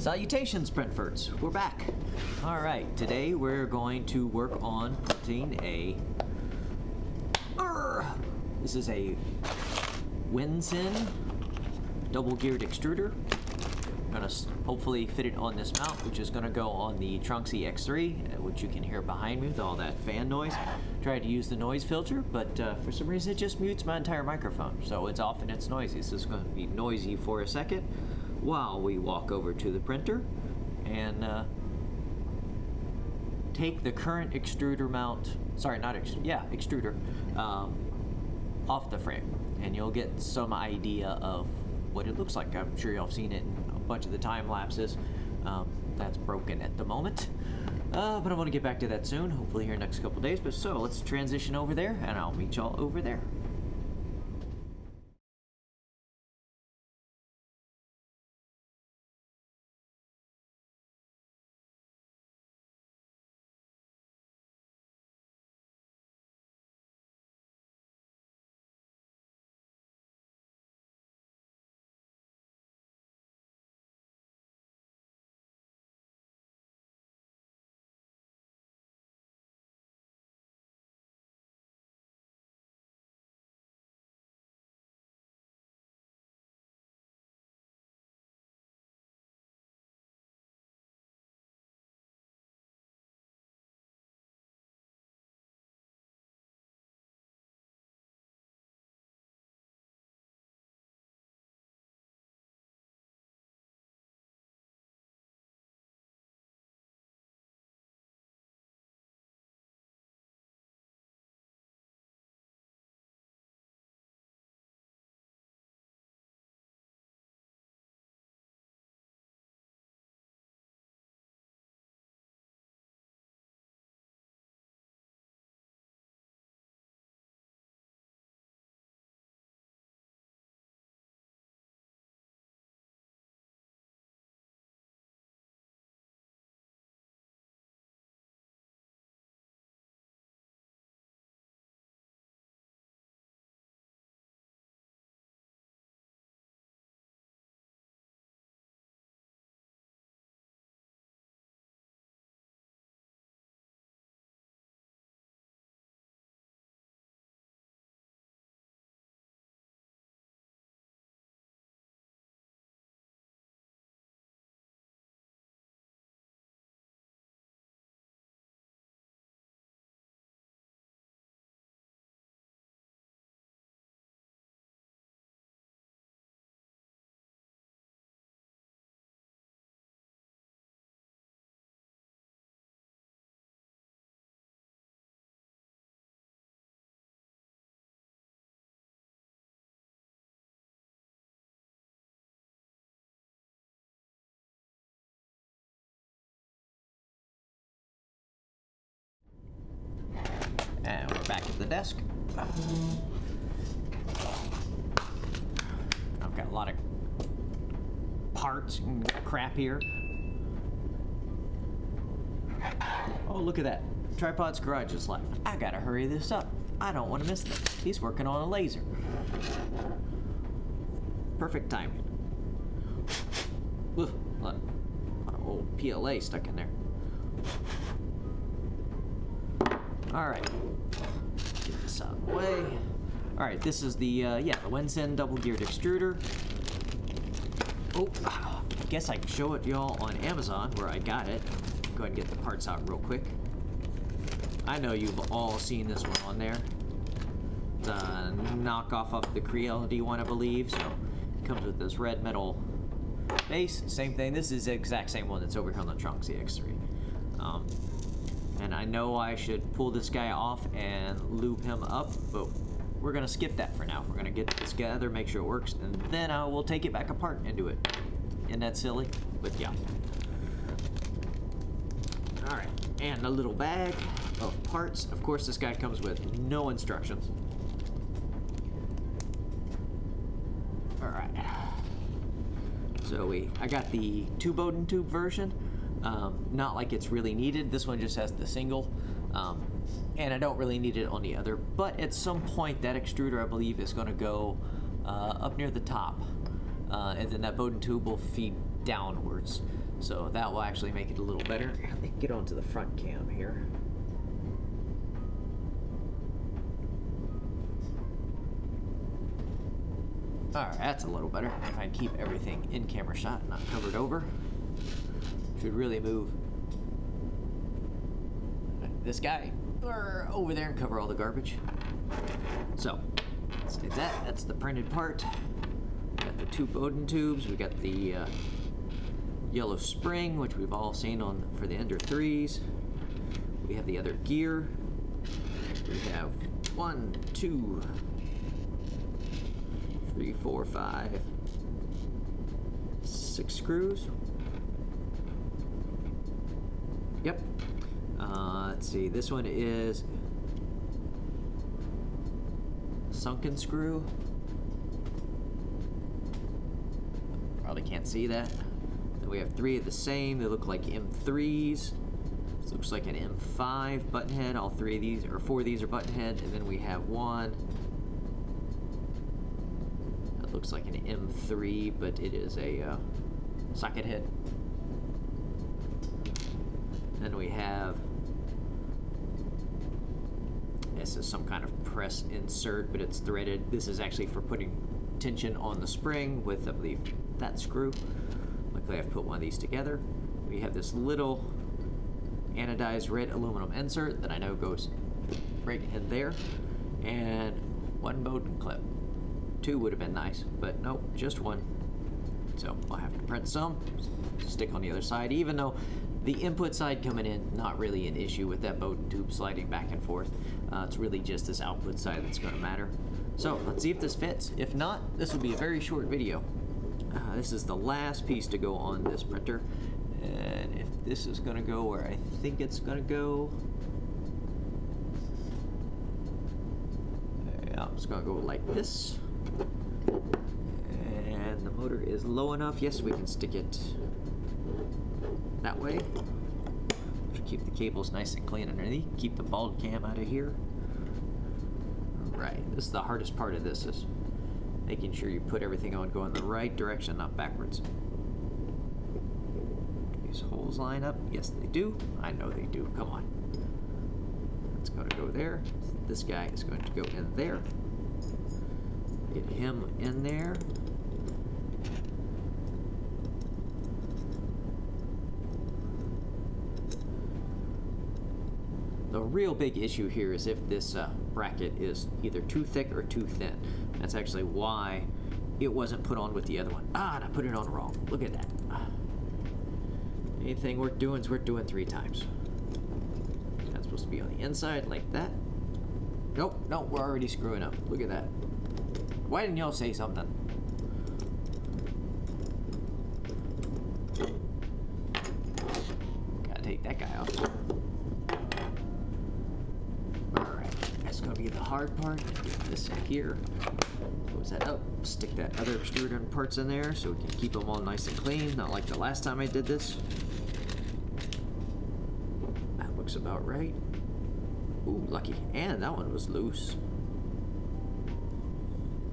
Salutations, Printverts! We're back. Alright, today we're going to work on printing a... This is a WINSINN Dual Gear Extruder. I'm going to hopefully fit it on this mount, which is going to go on the Tronxy X3, which you can hear behind me with all that fan noise. Tried to use the noise filter, but for some reason it just mutes my entire microphone, so it's off and it's noisy. So it's going to be noisy for a second while we walk over to the printer and take the current extruder mount, extruder, off the frame, and you'll get some idea of what it looks like. I'm sure y'all have seen it in a bunch of the time lapses. That's broken at the moment, but I want to get back to that soon, hopefully here in the next couple days. But so let's transition over there and I'll meet y'all over there. And we're back at the desk. I've got a lot of parts and crap here. Oh, look at that. Tripod's garage is live. I gotta hurry this up. I don't want to miss this. He's working on a laser. Perfect timing. Ugh, a lot of old PLA stuck in there. Alright. Get this out of the way. Alright, this is the WINSINN Dual Geared Extruder. Oh, I guess I can show it y'all on Amazon where I got it. Go ahead and get the parts out real quick. I know you've all seen this one on there. It's a knockoff of the Creality one, I believe. So it comes with this red metal base. Same thing. This is the exact same one that's over here on the Tronxy X3. And I know I should pull this guy off and lube him up, but we're gonna skip that for now. We're gonna get this together, make sure it works, and then I will take it back apart and do it. Isn't that silly? But yeah. All right, and a little bag of parts. Of course, this guy comes with no instructions. All right. So I got the 2 Bowden tube version. Not like it's really needed. This one just has the single, and I don't really need it on the other. But at some point, that extruder, I believe, is going to go up near the top, and then that Bowden tube will feed downwards. So that will actually make it a little better. Let me get onto the front cam here. Alright, that's a little better. If I keep everything in camera shot, not covered over. Should really move this guy over there and cover all the garbage. So, let's get that. That's the printed part. Got the two Bowden tubes. We got the yellow spring, which we've all seen on for the Ender 3s. We have the other gear. We have 1, 2, 3, 4, 5, 6 screws. Yep. Let's see, this one is sunken screw. Probably can't see that. Then we have 3 of the same. They look like M3s. This looks like an M5 button head. All 3 of these, or 4 of these are button head. And then we have one that looks like an M3, but it is a socket head. Then we have, this is some kind of press insert, but it's threaded. This is actually for putting tension on the spring with, I believe, that screw. Luckily I've put one of these together. We have this little anodized red aluminum insert that I know goes right in there. And 1 Bowden clip. 2 would have been nice, but nope, just 1. So I'll have to print some, stick on the other side, even though the input side coming in, not really an issue with that Bowden tube sliding back and forth. It's really just this output side that's going to matter. So let's see if this fits. If not, this will be a very short video. This is the last piece to go on this printer. And if this is going to go where I think it's going to go, yeah, it's going to go like this. And the motor is low enough. Yes, we can stick it that way. Keep the cables nice and clean underneath. Keep the bald cam out of here. Right, this is the hardest part of this, is making sure you put everything on going the right direction, not backwards. These holes line up. Yes, they do. I know they do. Come on. It's going to go there. This guy is going to go in there. Get him in there. The real big issue here is if this bracket is either too thick or too thin. That's actually why it wasn't put on with the other one. Ah, and I put it on wrong. Look at that. Anything worth doing is worth doing 3 times. That's supposed to be on the inside like that. Nope, nope, we're already screwing up. Look at that. Why didn't y'all say something? Gotta take that guy off. Gonna be the hard part. Get this in here. Close that up. Stick that other extruder and parts in there so we can keep them all nice and clean. Not like the last time I did this. That looks about right. Ooh, lucky. And that one was loose.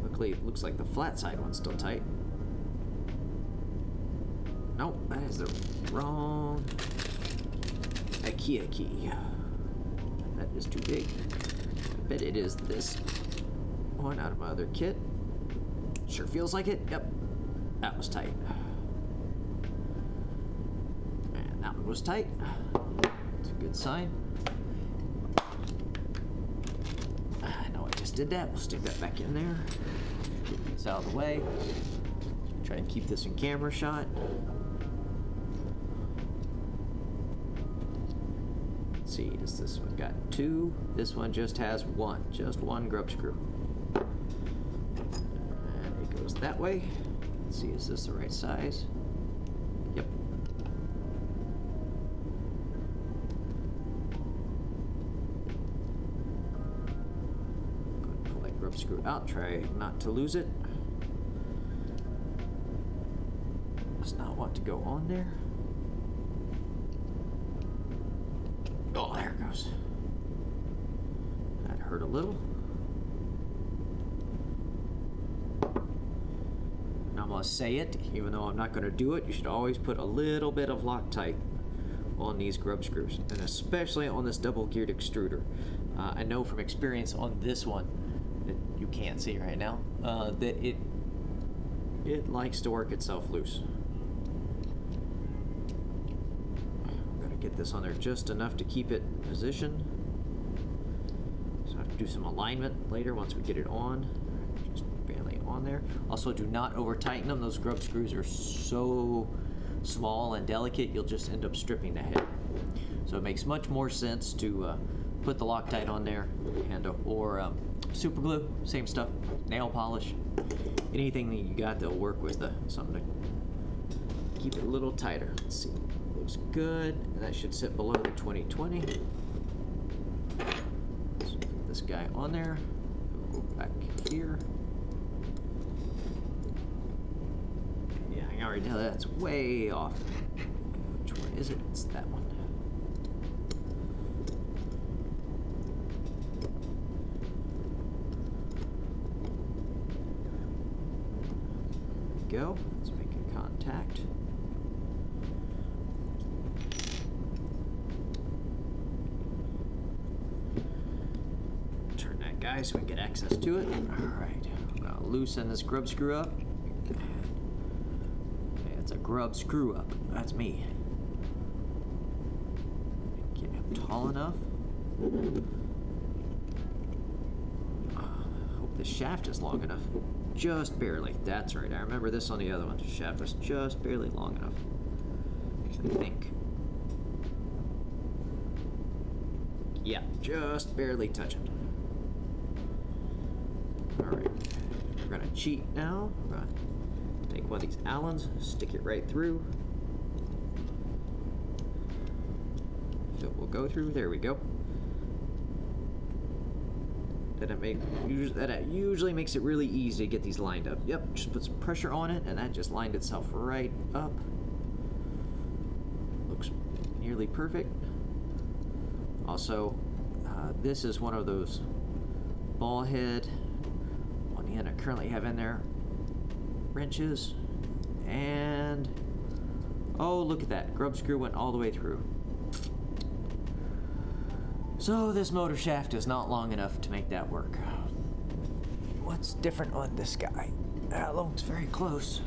Luckily, it looks like the flat side one's still tight. Nope, that is the wrong IKEA key. That is too big. Bet it is this one out of my other kit. Sure feels like it. Yep, that was tight. And that one was tight. It's a good sign. I know I just did that. We'll stick that back in there. Get these out of the way. Try and keep this in camera shot. See, does this one got 2? This one just has 1, just 1 grub screw. And it goes that way. Let's see, is this the right size? Yep. Go ahead and pull that grub screw out, try not to lose it. Does not want to go on there. Oh, there it goes. That hurt a little. Now I'm gonna I'll say it, even though I'm not going to do it, you should always put a little bit of Loctite on these grub screws, and especially on this double geared extruder. I know from experience on this one that you can't see right now that it likes to work itself loose. I'm going to get this on there just enough to keep it in position. So I have to do some alignment later once we get it on. Just barely on there. Also, do not over tighten them. Those grub screws are so small and delicate, you'll just end up stripping the head. So it makes much more sense to put the Loctite on there, and or super glue, same stuff, nail polish, anything that you got that'll work with something to keep it a little tighter. Let's see, looks good, and that should sit below the 2020. Let's put this guy on there. We'll go back here. Yeah, I already know that's way off. Which one is it? It's that one. Go. Let's make a contact. Turn that guy so we can get access to it. Alright, I'm gonna loosen this grub screw up. Yeah, it's a grub screw up. That's me. Get him tall enough. Hope the shaft is long enough. Just barely. That's right. I remember this on the other one. The shaft was just barely long enough. I think. Yeah, just barely touching. Alright. We're gonna cheat now. We're gonna take one of these Allens, stick it right through. So it will go through. There we go. That usually makes it really easy to get these lined up. Yep, just put some pressure on it, and that just lined itself right up. Looks nearly perfect. Also, this is one of those ball head on the end I currently have in there wrenches, and oh, look at that, grub screw went all the way through. So this motor shaft is not long enough to make that work. What's different on this guy? That looks very close.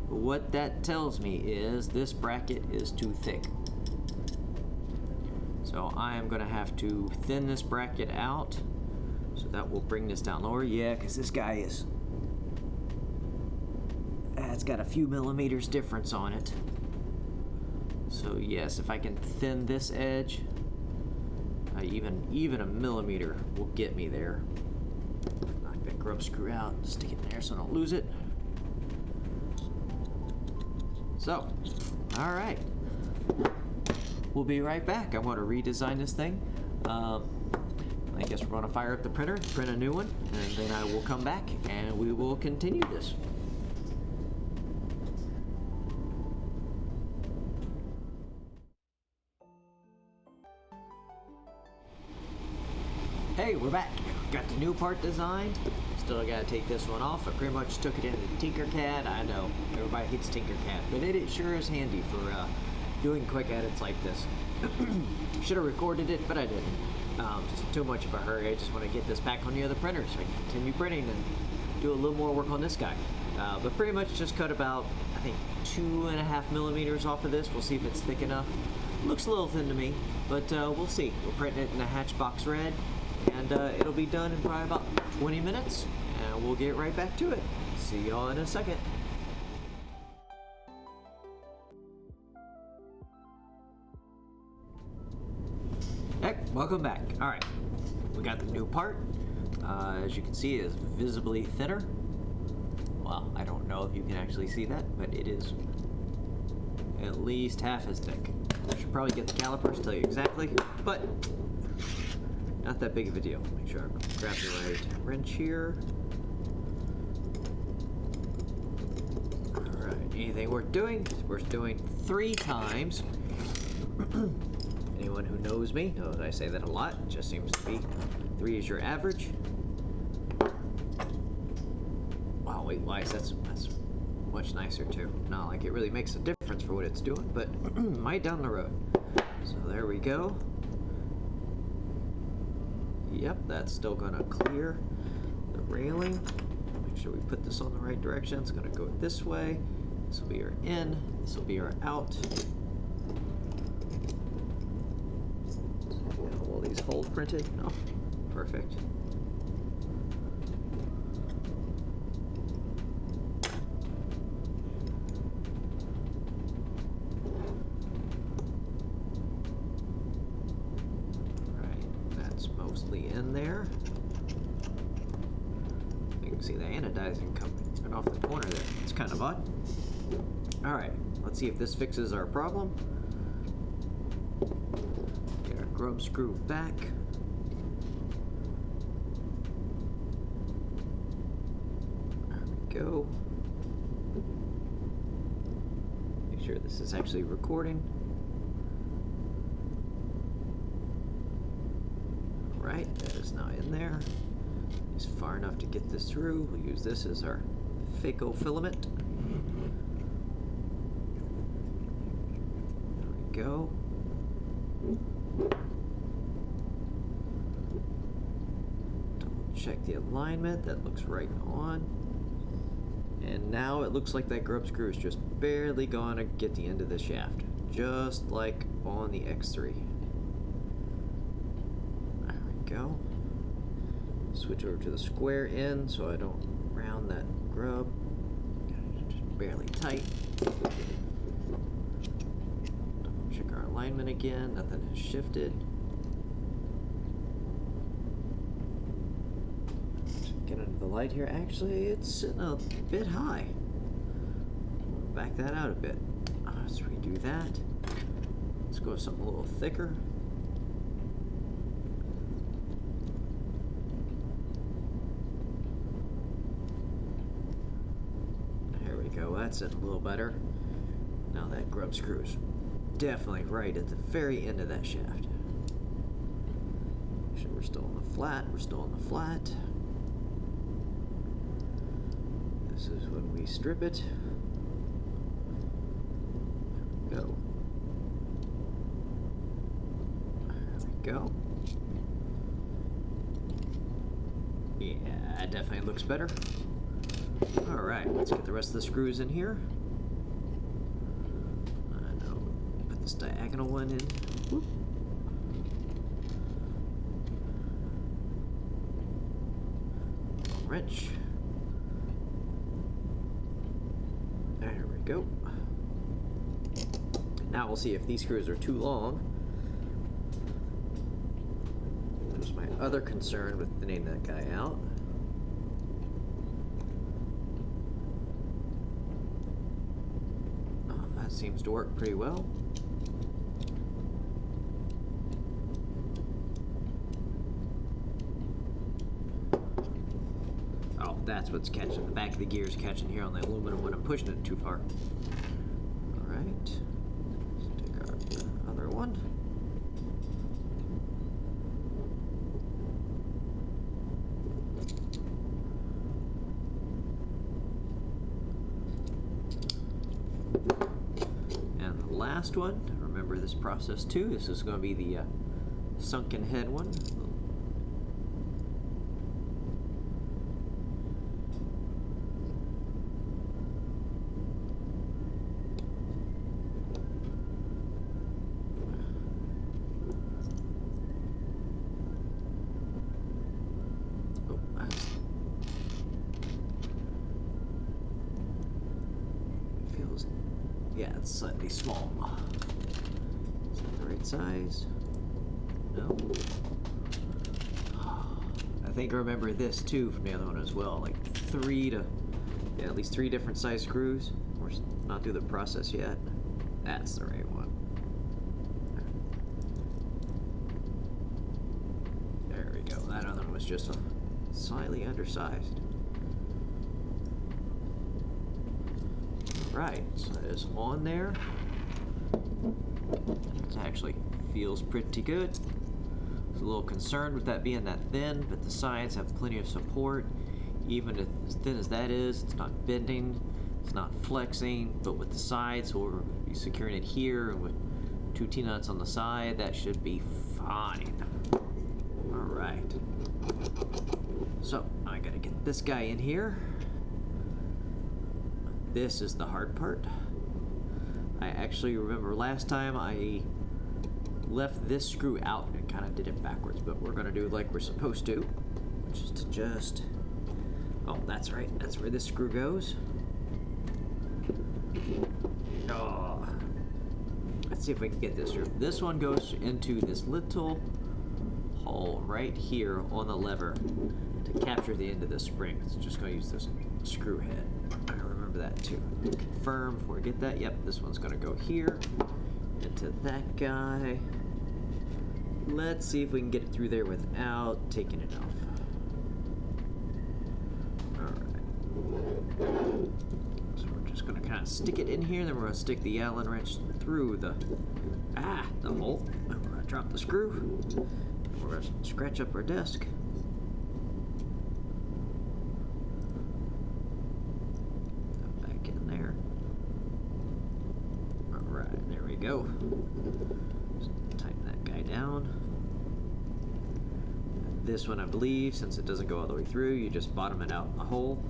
What that tells me is this bracket is too thick. So I am gonna have to thin this bracket out. So that will bring this down lower. Yeah, because this guy is... it's got a few millimeters difference on it. So yes, if I can thin this edge, even a millimeter will get me there. Knock that grub screw out, stick it in there so I don't lose it. So, all right. We'll be right back. I want to redesign this thing. I guess we're going to fire up the printer, print a new one, and then I will come back and we will continue this. Hey, we're back. Got the new part designed. Still gotta take this one off. I pretty much took it into Tinkercad. I know, everybody hates Tinkercad, but it sure is handy for doing quick edits like this. Should have recorded it, but I didn't. Just too much of a hurry. I just want to get this back on the other printer so I can continue printing and do a little more work on this guy. But pretty much just cut about, I think, 2.5 millimeters off of this. We'll see if it's thick enough. Looks a little thin to me, but we'll see. We're printing it in the Hatchbox Red. And it'll be done in probably about 20 minutes, and we'll get right back to it. See y'all in a second. Hey, welcome back. All right, we got the new part. As you can see, it is visibly thinner. Well, I don't know if you can actually see that, but it is at least half as thick. I should probably get the calipers to tell you exactly, but not that big of a deal. Make sure I grab the right wrench here. Alright, anything worth doing? It's worth doing 3 times. Anyone who knows me knows I say that a lot. It just seems to be 3 is your average. weight-wise, that's much nicer too. Not like it really makes a difference for what it's doing, but might down the road. So there we go. Yep, that's still gonna clear the railing. Make sure we put this on the right direction. It's gonna go this way. This will be our in, this will be our out. Will these hold printed? No. Perfect. In there. You can see the anodizing coming right off the corner there. It's kind of odd. Alright, let's see if this fixes our problem. Get our grub screw back. There we go. Make sure this is actually recording. Right, that is now in there. It's far enough to get this through. We'll use this as our phaco filament. There we go. Double check the alignment. That looks right on. And now it looks like that grub screw is just barely going to get the end of the shaft. Just like on the X3. Go. Switch over to the square end so I don't round that grub. Just barely tight. Check our alignment again. Nothing has shifted. Get under the light here. Actually, it's sitting a bit high. Back that out a bit. Let's redo that. Let's go with something a little thicker. That's it, a little better. Now that grub screw is definitely right at the very end of that shaft. Make sure we're still on the flat. We're still on the flat. This is when we strip it. There we go. There we go. Yeah, it definitely looks better. Alright, let's get the rest of the screws in here. Put this diagonal one in. Whoop. Wrench. There we go. Now we'll see if these screws are too long. There's my other concern with thinning that guy out. Seems to work pretty well. Oh, that's what's catching. The back of the gear is catching here on the aluminum when I'm pushing it too far. All right. Let's take our other one. Last one. Remember this process too. This is going to be the sunken head one. Yeah, it's slightly small. Is that the right size? No. I think I remember this too from the other one as well. Like at least three different size screws. We're not through the process yet. That's the right one. There we go. That other one was just slightly undersized. Right, so that is on there. It actually feels pretty good. I was a little concerned with that being that thin, but the sides have plenty of support. even as thin as that is, it's not bending, it's not flexing, but with the sides, so we'll be securing it here, and with 2 T-nuts on the side, that should be fine. Alright. So, I gotta get this guy in here. This is the hard part. I actually remember last time I left this screw out and kind of did it backwards, but we're gonna do like we're supposed to, which is to just, oh, that's right, that's where this screw goes. Oh. Let's see if we can get this through. This one goes into this little hole right here on the lever to capture the end of the spring. It's just gonna use this screw head. I remember that too. Confirm before we get that. Yep, this one's gonna go here into that guy. Let's see if we can get it through there without taking it off. Alright. So we're just gonna kind of stick it in here, then we're gonna stick the Allen wrench through the hole. And we're gonna drop the screw. And we're gonna scratch up our desk. Back in there. Alright, there we go. Just tighten that guy down. And this one, I believe, since it doesn't go all the way through, you just bottom it out in the hole.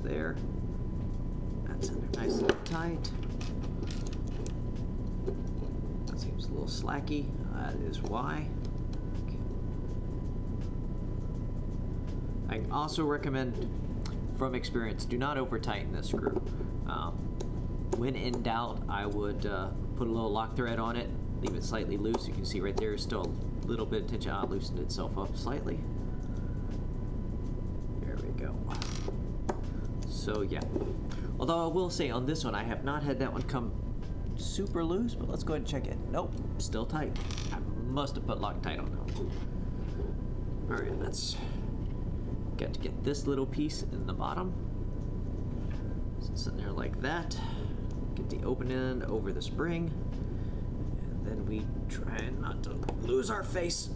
There. That's in there nice and tight. That seems a little slacky. That is why. Okay. I also recommend, from experience, do not over tighten this screw. When in doubt, I would put a little lock thread on it, leave it slightly loose. You can see right there is still a little bit of tension. It loosened itself up slightly. There we go. So yeah, although I will say on this one, I have not had that one come super loose, but let's go ahead and check it. Nope, still tight. I must have put Loctite on that. All right, let's got to get this little piece in the bottom. So it's sitting there like that. Get the open end over the spring, and then we try not to lose our face.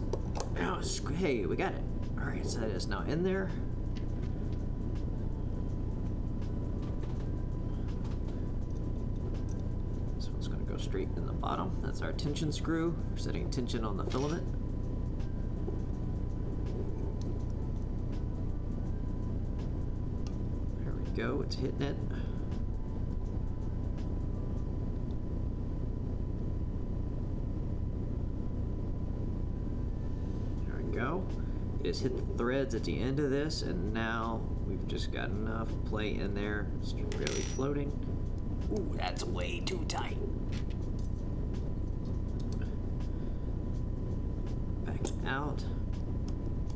Oh, hey, we got it. All right, so that is now in there. Straight in the bottom. That's our tension screw. We're setting tension on the filament. There we go. It's hitting it. There we go. It has hit the threads at the end of this, and now we've just got enough play in there. It's really floating. Ooh, that's way too tight. Back out.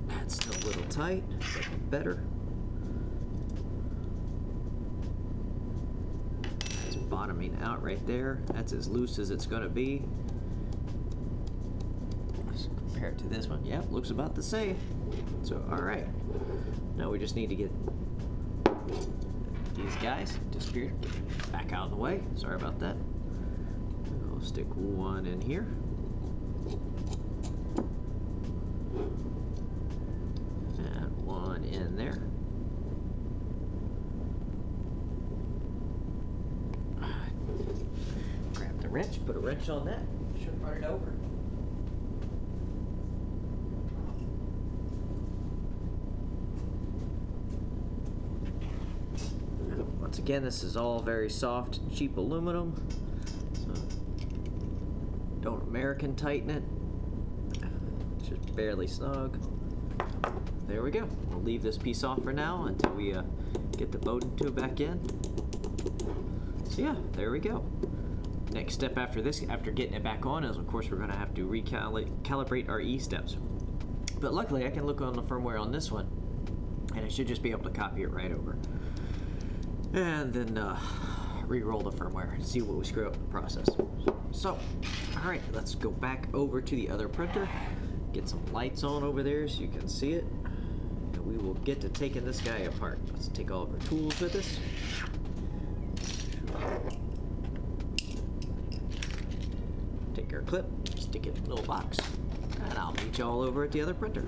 That's still a little tight, but better. That's bottoming out right there. That's as loose as it's going to be. Let's compare it to this one. Yep, looks about the same. So, all right. Now we just need to get these guys disappeared. Back out of the way. Sorry about that. We'll stick one in here. And one in there. Grab the wrench, put a wrench on that. Should run it over. Once again, this is all very soft, cheap aluminum. So don't American tighten it. It's just barely snug. There we go. We'll leave this piece off for now until we get the Bowden tube back in. So yeah, there we go. Next step after this, after getting it back on, is of course we're going to have to recalibrate our E-steps. But luckily I can look on the firmware on this one, and I should just be able to copy it right over. And then re-roll the firmware and see what we screw up in the process. So, all right, let's go back over to the other printer, get some lights on over there so you can see it, and we will get to taking this guy apart. Let's take all of our tools with us. clip, stick it in a little box, and I'll meet you all over at the other printer.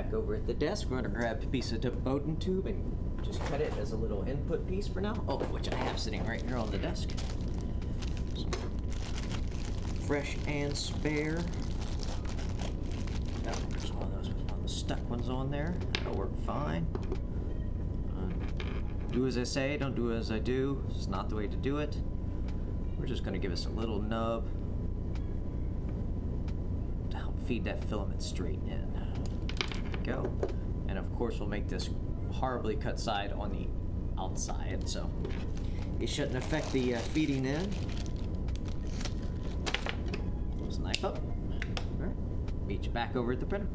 back over at the desk. We're gonna grab a piece of Bowden tube and just cut it as a little input piece for now. Oh, which I have sitting right here on the desk. Some fresh and spare. Oh, there's one of those with one of the stuck ones on there. That'll work fine. Do as I say, don't do as I do. It's not the way to do it. We're just gonna give us a little nub to help feed that filament straight in. There we go. And of course we'll make this horribly cut side on the outside, so it shouldn't affect the feeding in. Close the knife up. All right, meet you back over at the printer.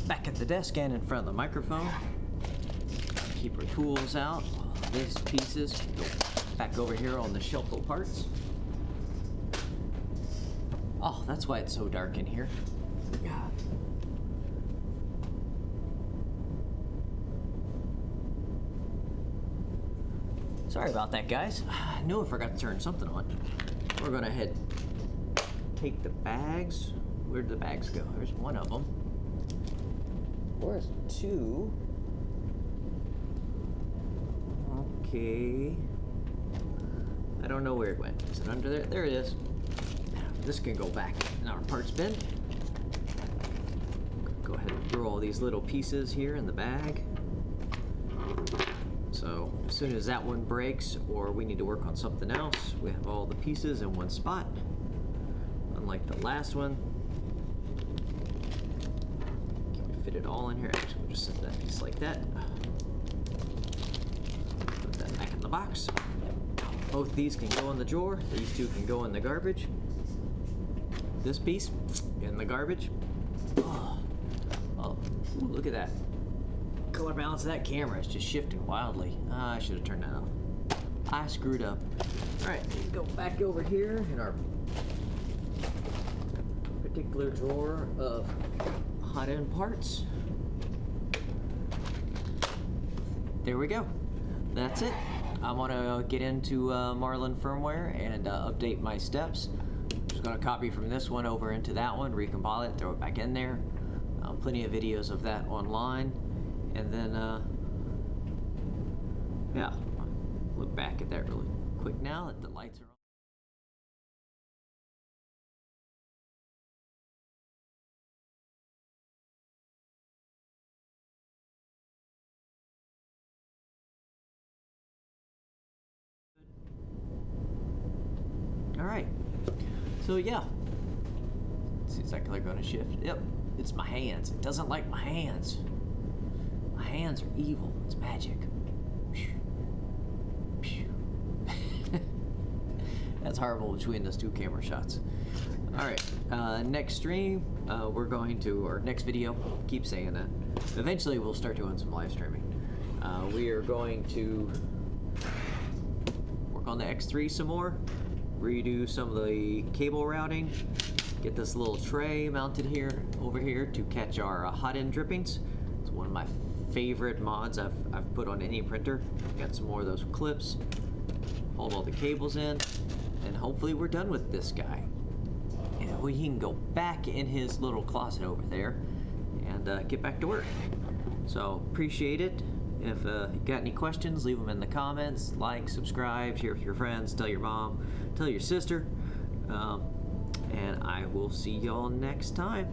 back at the desk and in front of the microphone. Keep our tools out. These pieces can go back over here on the shelf of parts. Oh, that's why it's so dark in here. Sorry about that, guys. I knew I forgot to turn something on. We're gonna take the bags. Where'd the bags go? There's one of them. Where's two? Okay. I don't know where it went. Is it under there? There it is. This can go back in our parts bin. Go ahead and throw all these little pieces here in the bag. So as soon as that one breaks or we need to work on something else, we have all the pieces in one spot. Unlike the last one. Can we fit it all in here? Actually, we'll just set that piece like that. Put that back in the box. Both these can go in the drawer. These two can go in the garbage. This piece in the garbage. Oh, ooh, look at that. Color balance of that camera is just shifting wildly. I should have turned that off. I screwed up. Alright, go back over here in our particular drawer of hot end parts. There we go. That's it. I want to get into Marlin firmware and update my steps. Just going to copy from this one over into that one, recompile it, throw it back in there. Plenty of videos of that online. And then, yeah, look back at that really quick now that the lights are on. All right, so yeah, seems like they're going to shift. Yep, it's my hands. It doesn't like my hands. My hands are evil. It's magic. That's horrible between those two camera shots. Alright, next stream, we're going to, or next video, keep saying that. Eventually we'll start doing some live streaming. We are going to work on the X3 some more, redo some of the cable routing, get this little tray mounted here, over here to catch our hot end drippings. It's one of my favorite mods I've put on any printer. Got some more of those clips, hold all the cables in, and hopefully we're done with this guy. And he can go back in his little closet over there and get back to work. So appreciate it. If you got any questions, leave them in the comments. Like, subscribe, share with your friends, tell your mom, tell your sister, and I will see y'all next time.